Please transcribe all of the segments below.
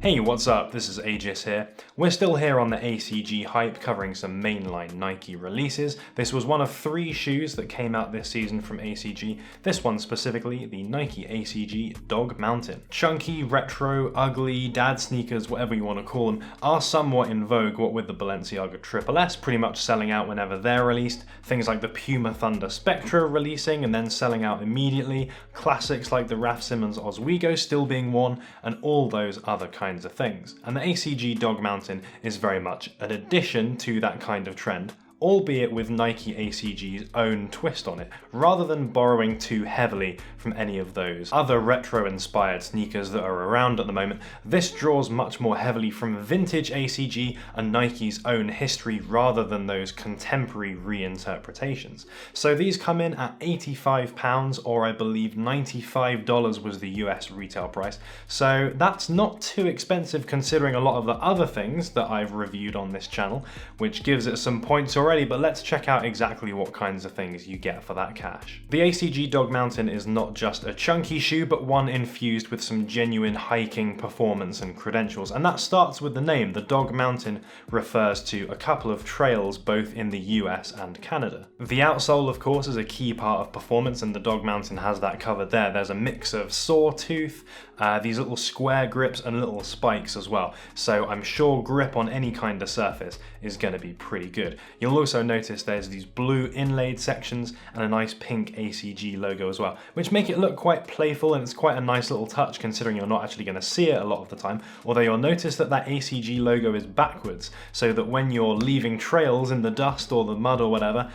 Hey, what's up? This is Aegis here. We're still here on the ACG hype, covering some mainline Nike releases. This was one of 3 shoes that came out this season from ACG. This one specifically, the Nike ACG Dog Mountain. Chunky, retro, ugly, dad sneakers, whatever you want to call them, are somewhat in vogue, what with the Balenciaga Triple S pretty much selling out whenever they're released, things like the Puma Thunder Spectra releasing and then selling out immediately, classics like the Raf Simons Oswego still being worn, and all those other kinds of things. And the ACG Dog Mountain is very much an addition to that kind of trend, albeit with Nike ACG's own twist on it, rather than borrowing too heavily from any of those other retro-inspired sneakers that are around at the moment. This draws much more heavily from vintage ACG and Nike's own history rather than those contemporary reinterpretations. So these come in at £85, or I believe $95 was the US retail price, so that's not too expensive considering a lot of the other things that I've reviewed on this channel, which gives it some points already. But let's check out exactly what kinds of things you get for that cash. The ACG Dog Mountain is not just a chunky shoe, but one infused with some genuine hiking performance and credentials, and that starts with the name. The Dog Mountain refers to a couple of trails both in the US and Canada. The outsole, of course, is a key part of performance, and the Dog Mountain has that covered there. There's a mix of sawtooth, these little square grips and little spikes as well, so I'm sure grip on any kind of surface is going to be pretty good. You'll also notice there's these blue inlaid sections and a nice pink ACG logo as well, which make it look quite playful, and it's quite a nice little touch considering you're not actually going to see it a lot of the time, although you'll notice that that ACG logo is backwards, so that when you're leaving trails in the dust or the mud or whatever,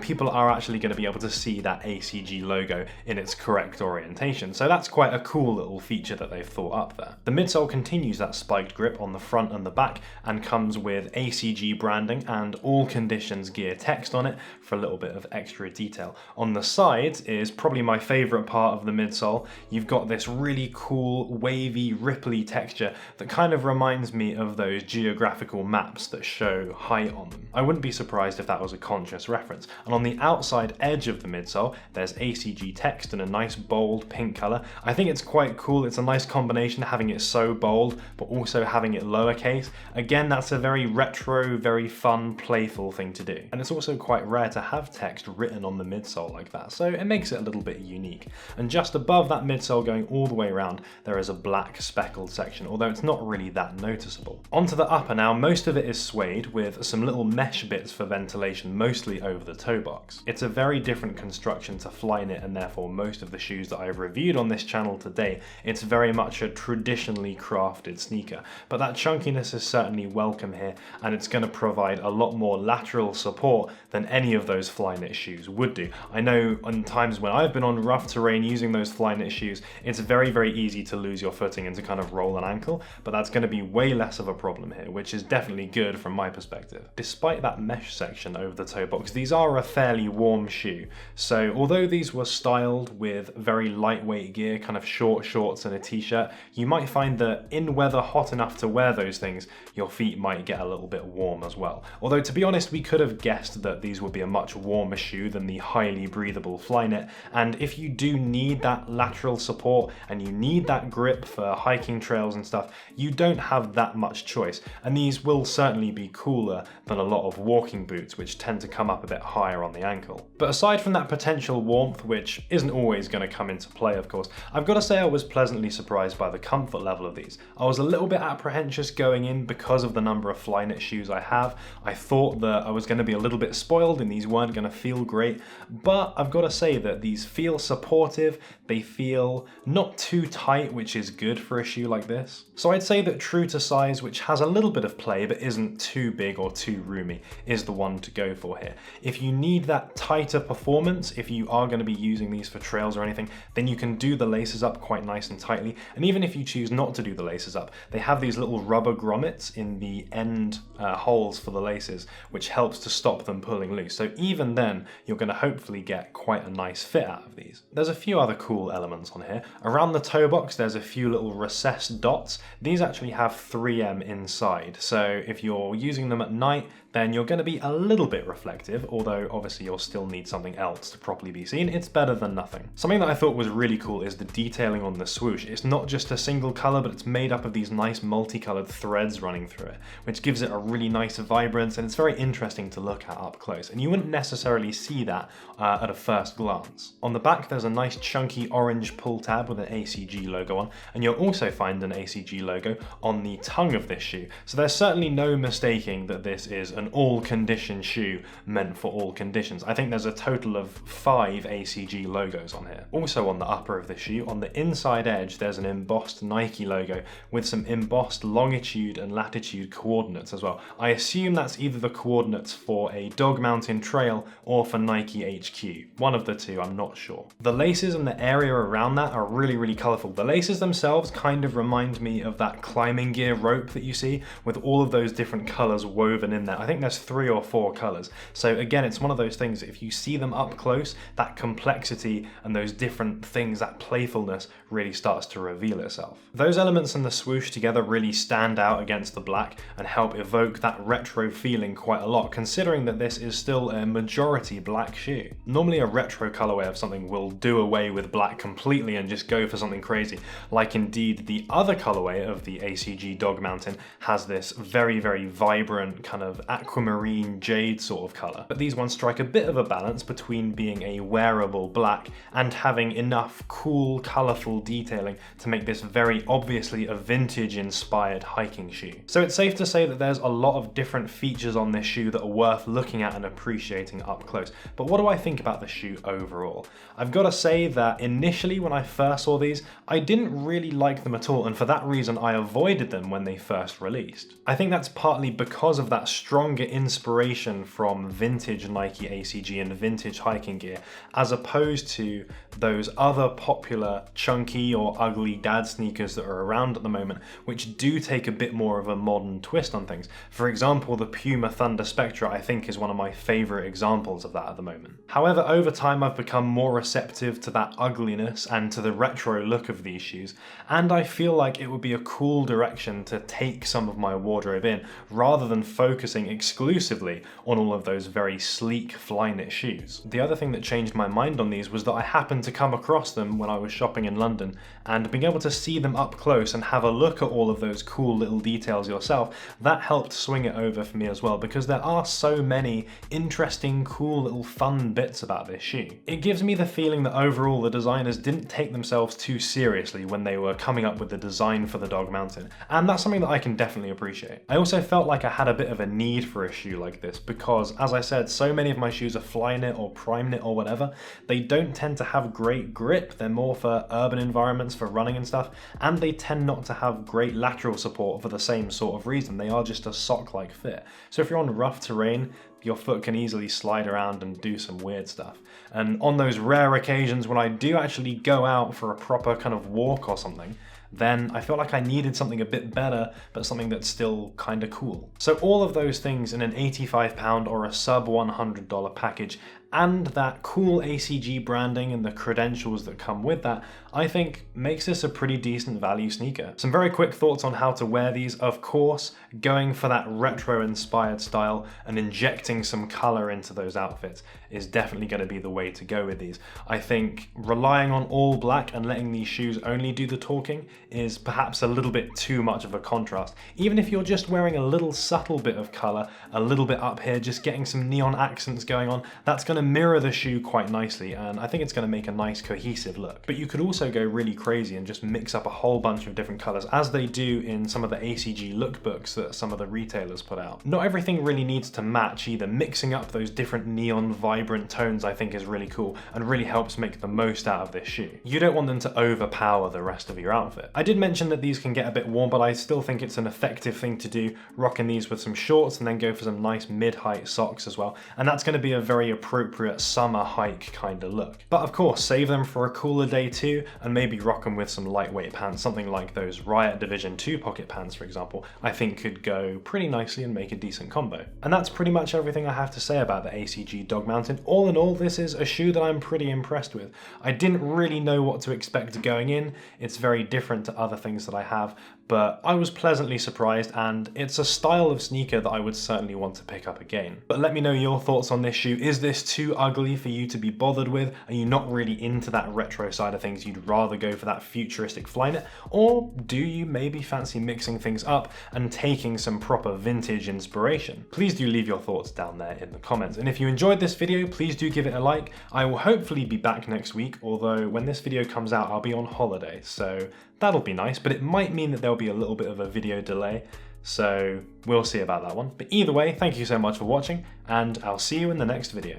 people are actually going to be able to see that ACG logo in its correct orientation. So that's quite a cool little feature that they've thought up there. The midsole continues that spiked grip on the front and the back and comes with ACG branding and all conditions gear text on it for a little bit of extra detail. On the sides is probably my favorite part of the midsole. You've got this really cool wavy ripply texture that kind of reminds me of those geographical maps that show height on them. I wouldn't be surprised if that was a conscious reference. And on the outside edge of the midsole there's ACG text in a nice bold pink color. I think it's quite cool. It's a nice combination having it so bold but also having it lowercase. Again, that's a very retro, very fun, playful thing to do. And it's also quite rare to have text written on the midsole like that, so it makes it a little bit unique. And just above that midsole going all the way around, there is a black speckled section, although it's not really that noticeable. Onto the upper now, most of it is suede with some little mesh bits for ventilation, mostly over the toe box. It's a very different construction to Flyknit, and therefore most of the shoes that I've reviewed on this channel today, it's very much a traditionally crafted sneaker. But that chunkiness is certainly welcome here, and it's going to provide a lot more lateral support than any of those Flyknit shoes would do. I know on times when I've been on rough terrain using those Flyknit shoes, it's very, very easy to lose your footing and to kind of roll an ankle, but that's going to be way less of a problem here, which is definitely good from my perspective. Despite that mesh section over the toe box, these are a fairly warm shoe. So although these were styled with very lightweight gear, kind of short shorts and a t-shirt, you might find that in weather hot enough to wear those things, your feet might get a little bit warm as well. Although to be honest, we could have guessed that these would be a much warmer shoe than the highly breathable Flyknit, and if you do need that lateral support and you need that grip for hiking trails and stuff, you don't have that much choice, and these will certainly be cooler than a lot of walking boots, which tend to come up a bit higher on the ankle. But aside from that potential warmth, which isn't always going to come into play of course, I've got to say I was pleasantly surprised by the comfort level of these. I was a little bit apprehensive going in because of the number of Flyknit shoes I have. I thought that I was going to be a little bit spoiled and these weren't going to feel great, but I've got to say that these feel supportive, they feel not too tight, which is good for a shoe like this. So I'd say that true to size, which has a little bit of play but isn't too big or too roomy, is the one to go for here. If you need that tighter performance, if you are going to be using these for trails or anything, then you can do the laces up quite nice and tightly, and even if you choose not to do the laces up, they have these little rubber grommets in the end holes for the laces, which help helps to stop them pulling loose. So even then, you're going to hopefully get quite a nice fit out of these. There's a few other cool elements on here. Around the toe box, there's a few little recessed dots. These actually have 3M inside. So if you're using them at night, then you're going to be a little bit reflective, although obviously you'll still need something else to properly be seen. It's better than nothing. Something that I thought was really cool is the detailing on the swoosh. It's not just a single color, but it's made up of these nice multicolored threads running through it, which gives it a really nice vibrance, and it's very interesting to look at up close. And you wouldn't necessarily see that at a first glance. On the back, there's a nice chunky orange pull tab with an ACG logo on, and you'll also find an ACG logo on the tongue of this shoe. So there's certainly no mistaking that this is an all-condition shoe meant for all conditions. I think there's a total of 5 ACG logos on here. Also on the upper of the shoe, on the inside edge, there's an embossed Nike logo with some embossed longitude and latitude coordinates as well. I assume that's either the coordinates for a Dog Mountain trail or for Nike HQ. One of the two, I'm not sure. The laces and the area around that are really, really colorful. The laces themselves kind of remind me of that climbing gear rope that you see with all of those different colors woven in there. I think there's 3 or 4 colors. So again, it's one of those things, if you see them up close, that complexity and those different things, that playfulness really starts to reveal itself. Those elements and the swoosh together really stand out against the black and help evoke that retro feeling quite a lot, considering that this is still a majority black shoe. Normally a retro colorway of something will do away with black completely and just go for something crazy, like indeed the other colorway of the ACG Dog Mountain has this very, very vibrant kind of aquamarine jade sort of color. But these ones strike a bit of a balance between being a wearable black and having enough cool, colorful detailing to make this very obviously a vintage inspired hiking shoe. So it's safe to say that there's a lot of different features on this shoe that are worth looking at and appreciating up close. But what do I think about the shoe overall? I've got to say that initially when I first saw these, I didn't really like them at all, and for that reason I avoided them when they first released. I think that's partly because of that stronger inspiration from vintage Nike ACG and vintage hiking gear, as opposed to those other popular chunky or ugly dad sneakers that are around at the moment, which do take a bit more of a modern twist on things. For example, the Puma Thunder Spectra I think is one of my favorite examples of that at the moment. However, over time I've become more receptive to that ugliness and to the retro look of these shoes, and I feel like it would be a cool direction to take some of my wardrobe in, rather than focusing exclusively on all of those very sleek Flyknit shoes. The other thing that changed my mind on these was that I happened to come across them when I was shopping in London, and being able to see them up close and have a look at all of those cool little details yourself, that helped swing it over for me as well, because there are so many interesting, cool little fun bits about this shoe. It gives me the feeling that overall the designers didn't take themselves too seriously when they were coming up with the design for the Dog Mountain, and that's something that I can definitely appreciate. I also felt like I had a bit of a need for a shoe like this because, as I said, so many of my shoes are Flyknit or Primeknit or whatever. They don't tend to have great grip, they're more for urban environments, for running and stuff, and they tend not to have great lateral support for the same sort of reason. They are just a sock-like fit. So if you're on rough terrain, your foot can easily slide around and do some weird stuff. And on those rare occasions when I do actually go out for a proper kind of walk or something, then I felt like I needed something a bit better, but something that's still kind of cool. So all of those things in an £85 or a sub $100 package, and that cool ACG branding and the credentials that come with that, I think makes this a pretty decent value sneaker. Some very quick thoughts on how to wear these. Of course, going for that retro inspired style and injecting some color into those outfits is definitely going to be the way to go with these. I think relying on all black and letting these shoes only do the talking is perhaps a little bit too much of a contrast. Even if you're just wearing a little subtle bit of color, a little bit up here, just getting some neon accents going on, that's going to mirror the shoe quite nicely, and I think it's going to make a nice cohesive look. But you could also go really crazy and just mix up a whole bunch of different colors, as they do in some of the ACG lookbooks that some of the retailers put out. Not everything really needs to match either. Mixing up those different neon vibrant tones I think is really cool and really helps make the most out of this shoe. You don't want them to overpower the rest of your outfit. I did mention that these can get a bit warm, but I still think it's an effective thing to do, rocking these with some shorts and then go for some nice mid-height socks as well, and that's going to be a very appropriate appropriate summer hike kind of look. But of course, save them for a cooler day too, and maybe rock them with some lightweight pants, something like those Riot Division 2 pocket pants, for example, I think could go pretty nicely and make a decent combo. And that's pretty much everything I have to say about the ACG Dog Mountain. All in all, this is a shoe that I'm pretty impressed with. I didn't really know what to expect going in. It's very different to other things that I have, but I was pleasantly surprised, and it's a style of sneaker that I would certainly want to pick up again. But let me know your thoughts on this shoe. Is this too ugly for you to be bothered with? Are you not really into that retro side of things? You'd rather go for that futuristic Flyknit? Or do you maybe fancy mixing things up and taking some proper vintage inspiration? Please do leave your thoughts down there in the comments. And if you enjoyed this video, please do give it a like. I will hopefully be back next week, although when this video comes out, I'll be on holiday, so that'll be nice, but it might mean that there'll be a little bit of a video delay, so we'll see about that one. But either way, thank you so much for watching, and I'll see you in the next video.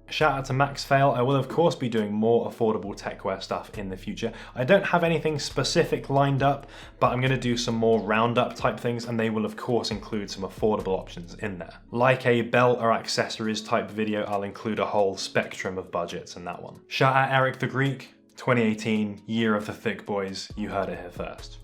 Shout out to Max Fail. I will of course be doing more affordable techwear stuff in the future. I don't have anything specific lined up, but I'm going to do some more roundup type things, and they will of course include some affordable options in there. Like a belt or accessories type video, I'll include a whole spectrum of budgets in that one. Shout out Eric the Greek. 2018, year of the thick boys, you heard it here first.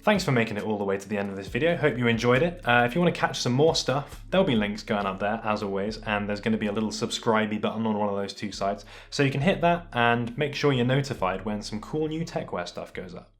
Thanks for making it all the way to the end of this video, hope you enjoyed it. If you want to catch some more stuff, there'll be links going up there as always, and there's going to be a little subscribe button on one of those two sides, so you can hit that and make sure you're notified when some cool new techwear stuff goes up.